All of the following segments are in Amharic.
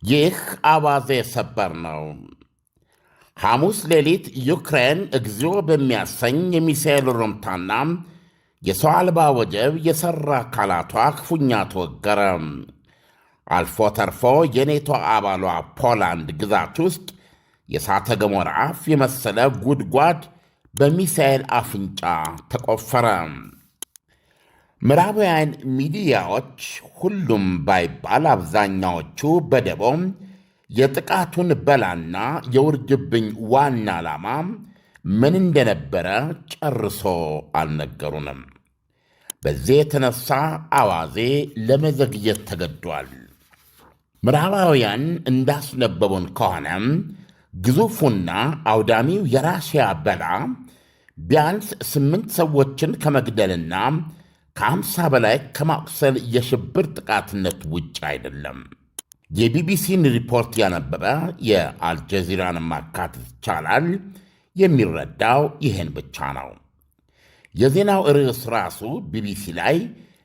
ይህ አዋዜ ሰበር ነው። ሐሙስ ሌሊት ዩክሬን እግዚኦ በሚያሰኝ የሚሳኤል ሩምታና የሰው አልባ ወጀብ የሠራ አካላቷ ክፉኛ ተወገረ። አልፎ ተርፎ የኔቶ አባሏ ፖላንድ ግዛት ውስጥ የእሳተ ገሞራ አፍ የመሰለ ጉድጓድ በሚሳኤል አፍንጫ ተቆፈረ። ምዕራባውያን ሚዲያዎች ሁሉም ባይባል አብዛኛዎቹ በደቦም የጥቃቱን በላና የውርጅብኝ ዋና ዓላማ ምን እንደነበረ ጨርሶ አልነገሩንም። በዚህ የተነሳ አዋዜ ለመዘግየት ተገዷል። ምዕራባውያን እንዳስነበቡን ከሆነም ግዙፉና አውዳሚው የራሽያ በላ ቢያንስ 8 ሰዎችን ከመግደልና ከ50 በላይ ከማቁሰል የሽብር ጥቃትነት ውጭ አይደለም። የቢቢሲን ሪፖርት ያነበበ የአልጀዚራን ማካተት ይቻላል። የሚረዳው ይህን ብቻ ነው። የዜናው ርዕስ ራሱ ቢቢሲ ላይ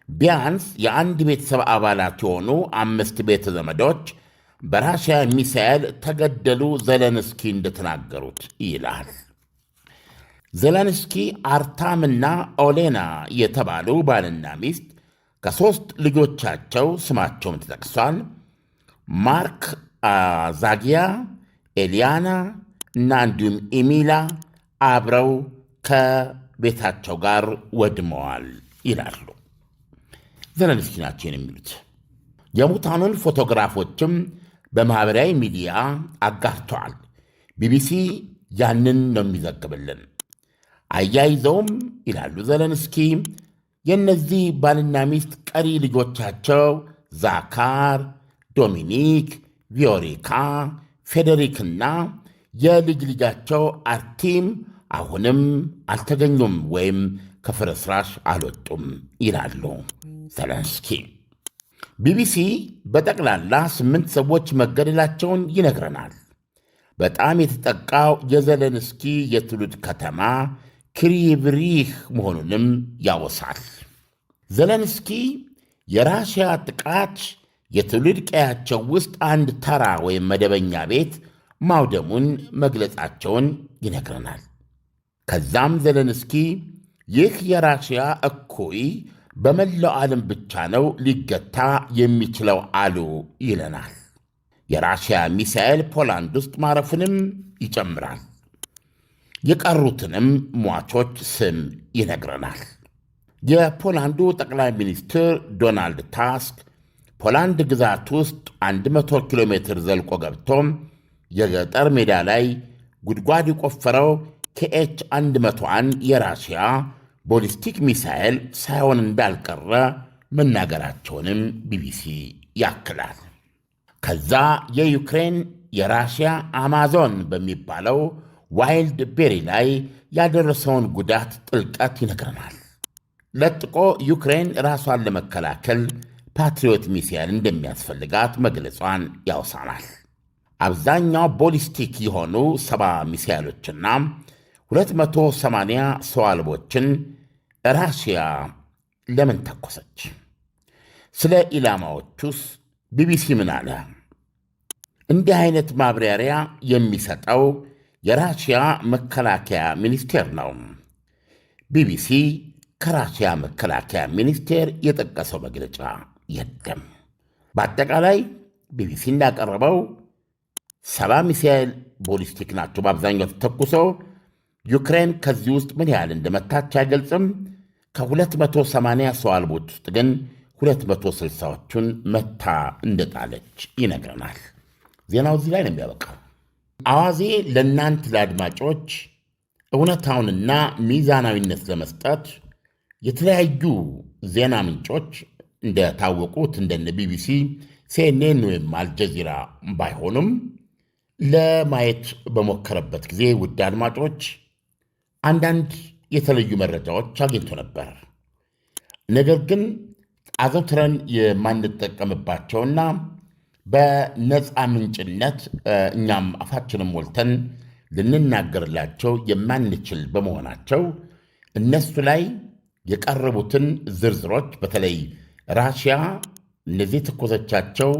ቢያንስ የአንድ ቤተሰብ አባላት የሆኑ 5 ቤተ ዘመዶች በራሽያ ሚሳኤል ተገደሉ ዘለንስኪ እንደተናገሩት ይላል። ዘለንስኪ አርታምና ኦሌና የተባሉ ባልና ሚስት ከ3 ልጆቻቸው ስማቸውም ተጠቅሷል ማርክ፣ ዛጊያ፣ ኤልያና እና እንዲሁም ኢሚላ አብረው ከቤታቸው ጋር ወድመዋል ይላሉ። ዘለንስኪ ናቸው የሚሉት። የሙታኑን ፎቶግራፎችም በማኅበራዊ ሚዲያ አጋርተዋል። ቢቢሲ ያንን ነው የሚዘግብልን። አያይዘውም ይላሉ ዘለንስኪ የእነዚህ ባልና ሚስት ቀሪ ልጆቻቸው ዛካር፣ ዶሚኒክ፣ ቪዮሪካ፣ ፌዴሪክና የልጅ ልጃቸው አርቲም አሁንም አልተገኙም ወይም ከፍርስራሽ አልወጡም ይላሉ ዘለንስኪ። ቢቢሲ በጠቅላላ 8 ሰዎች መገደላቸውን ይነግረናል። በጣም የተጠቃው የዘለንስኪ የትውልድ ከተማ ክሪቭሪህ መሆኑንም ያወሳል። ዘለንስኪ የራሽያ ጥቃት የትውልድ ቀያቸው ውስጥ አንድ ተራ ወይም መደበኛ ቤት ማውደሙን መግለጻቸውን ይነግረናል። ከዛም ዘለንስኪ ይህ የራሽያ እኩይ በመላው ዓለም ብቻ ነው ሊገታ የሚችለው አሉ ይለናል። የራሽያ ሚሳኤል ፖላንድ ውስጥ ማረፉንም ይጨምራል። የቀሩትንም ሟቾች ስም ይነግረናል። የፖላንዱ ጠቅላይ ሚኒስትር ዶናልድ ታስክ ፖላንድ ግዛት ውስጥ 100 ኪሎ ሜትር ዘልቆ ገብቶም የገጠር ሜዳ ላይ ጉድጓድ የቆፈረው ኬኤች 101 የራሽያ ቦሊስቲክ ሚሳኤል ሳይሆን እንዳልቀረ መናገራቸውንም ቢቢሲ ያክላል። ከዛ የዩክሬን የራሽያ አማዞን በሚባለው ዋይልድ ቤሪ ላይ ያደረሰውን ጉዳት ጥልቀት ይነግረናል። ለጥቆ ዩክሬን ራሷን ለመከላከል ፓትሪዮት ሚሳኤል እንደሚያስፈልጋት መግለጿን ያውሳናል። አብዛኛው ቦሊስቲክ የሆኑ 70 ሚሳኤሎችና 280 ሰው አልቦችን ራሽያ ለምን ተኮሰች? ስለ ኢላማዎቹስ ቢቢሲ ምን አለ? እንዲህ አይነት ማብራሪያ የሚሰጠው የራሽያ መከላከያ ሚኒስቴር ነው። ቢቢሲ ከራሽያ መከላከያ ሚኒስቴር የጠቀሰው መግለጫ የለም። በአጠቃላይ ቢቢሲ እንዳቀረበው 70 ሚሳኤል ቦሊስቲክ ናቸው በአብዛኛው ተተኩሰው። ዩክሬን ከዚህ ውስጥ ምን ያህል እንደመታች አይገልጽም። ከ280 ሰው አልቦች ውስጥ ግን 260ዎቹን መታ እንደጣለች ይነግረናል። ዜናው እዚህ ላይ ነው የሚያበቃው። አዋዜ ለእናንት ለአድማጮች እውነታውንና ሚዛናዊነት ለመስጠት የተለያዩ ዜና ምንጮች እንደታወቁት እንደነ ቢቢሲ፣ ሲኤንኤን ወይም አልጀዚራ ባይሆኑም ለማየት በሞከረበት ጊዜ ውድ አድማጮች አንዳንድ የተለዩ መረጃዎች አግኝቶ ነበር። ነገር ግን አዘውትረን የማንጠቀምባቸውና በነፃ ምንጭነት እኛም አፋችንም ሞልተን ልንናገርላቸው የማንችል በመሆናቸው እነሱ ላይ የቀረቡትን ዝርዝሮች በተለይ ራሽያ እነዚህ ተኮሰቻቸው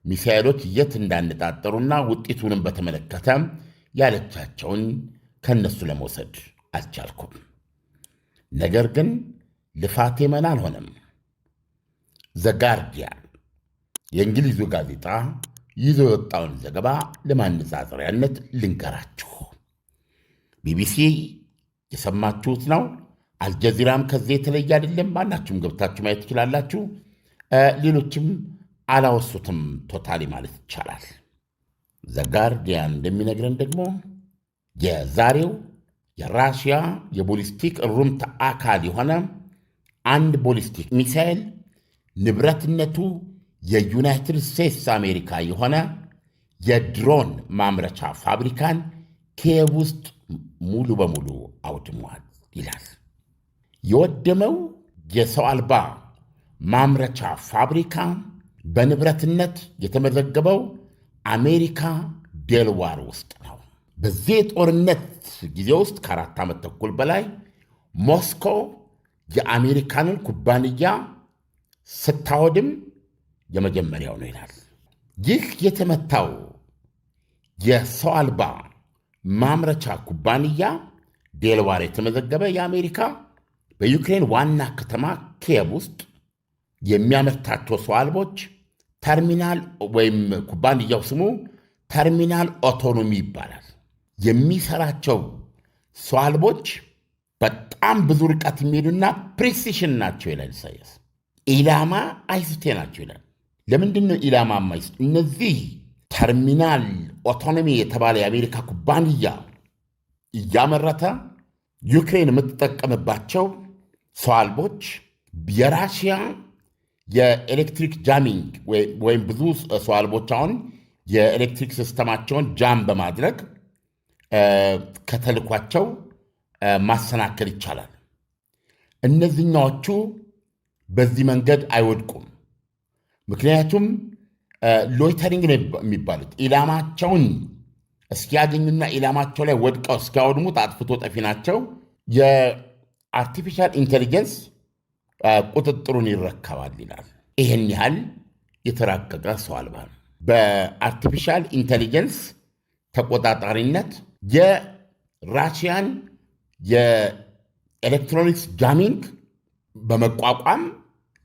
ሚሳኤሎች የት እንዳነጣጠሩና ውጤቱንም በተመለከተ ያለቻቸውን ከነሱ ለመውሰድ አልቻልኩም። ነገር ግን ልፋቴ መና አልሆነም። ዘጋርዲያን የእንግሊዙ ጋዜጣ ይዞ የወጣውን ዘገባ ለማነጻጸሪያነት ልንገራችሁ። ቢቢሲ የሰማችሁት ነው። አልጀዚራም ከዚህ የተለየ አይደለም። ማናችሁም ገብታችሁ ማየት ትችላላችሁ። ሌሎችም አላወሱትም ቶታሊ ማለት ይቻላል። ዘጋርዲያን እንደሚነግረን ደግሞ የዛሬው የራሽያ የቦሊስቲክ ሩምታ አካል የሆነ አንድ ቦሊስቲክ ሚሳኤል ንብረትነቱ የዩናይትድ ስቴትስ አሜሪካ የሆነ የድሮን ማምረቻ ፋብሪካን ኪየቭ ውስጥ ሙሉ በሙሉ አውድሟል ይላል። የወደመው የሰው አልባ ማምረቻ ፋብሪካ በንብረትነት የተመዘገበው አሜሪካ ዴልዋር ውስጥ ነው። በዚህ የጦርነት ጊዜ ውስጥ ከ4 ዓመት ተኩል በላይ ሞስኮ የአሜሪካንን ኩባንያ ስታወድም የመጀመሪያው ነው ይላል። ይህ የተመታው የሰው አልባ ማምረቻ ኩባንያ ዴልዋር የተመዘገበ የአሜሪካ በዩክሬን ዋና ከተማ ኪየቭ ውስጥ የሚያመርታቸው ሰው አልቦች ተርሚናል ወይም ኩባንያው ስሙ ተርሚናል ኦቶኖሚ ይባላል። የሚሰራቸው ሰው አልቦች በጣም ብዙ ርቀት የሚሄዱና ፕሪሲሽን ናቸው ይላል ኢሳያስ። ኢላማ አይስቴ ናቸው ይላል። ለምንድን ነው ኢላማ አይስቴ? እነዚህ ተርሚናል ኦቶኖሚ የተባለ የአሜሪካ ኩባንያ እያመረተ ዩክሬን የምትጠቀምባቸው ሰው አልቦች የራሽያ የኤሌክትሪክ ጃሚንግ ወይም ብዙ ሰው አልቦች አሁን የኤሌክትሪክ ሲስተማቸውን ጃም በማድረግ ከተልኳቸው ማሰናከል ይቻላል። እነዚህኛዎቹ በዚህ መንገድ አይወድቁም። ምክንያቱም ሎይተሪንግ ነው የሚባሉት። ኢላማቸውን እስኪያገኙና ኢላማቸው ላይ ወድቀው እስኪያወድሙት አጥፍቶ ጠፊ ናቸው። የአርቲፊሻል ኢንቴሊጀንስ ቁጥጥሩን ይረከባል ይላል። ይህን ያህል የተራቀቀ ሰው አልባ ነው። በአርቲፊሻል ኢንቴሊጀንስ ተቆጣጣሪነት የራሽያን የኤሌክትሮኒክስ ጃሚንግ በመቋቋም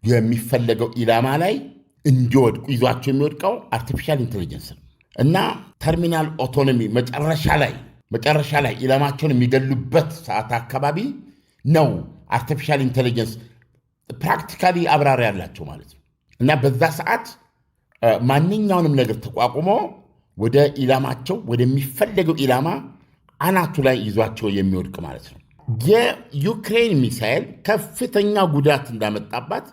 የሚፈለገው ኢላማ ላይ እንዲወድቁ ይዟቸው የሚወድቀው አርቲፊሻል ኢንቴሊጀንስ ነው እና ተርሚናል ኦቶኖሚ መጨረሻ ላይ ኢላማቸውን የሚገሉበት ሰዓት አካባቢ ነው አርቲፊሻል ኢንቴሊጀንስ ፕራክቲካሊ አብራሪ ያላቸው ማለት ነው። እና በዛ ሰዓት ማንኛውንም ነገር ተቋቁሞ ወደ ኢላማቸው ወደሚፈለገው ኢላማ አናቱ ላይ ይዟቸው የሚወድቅ ማለት ነው። የዩክሬን ሚሳኤል ከፍተኛ ጉዳት እንዳመጣባት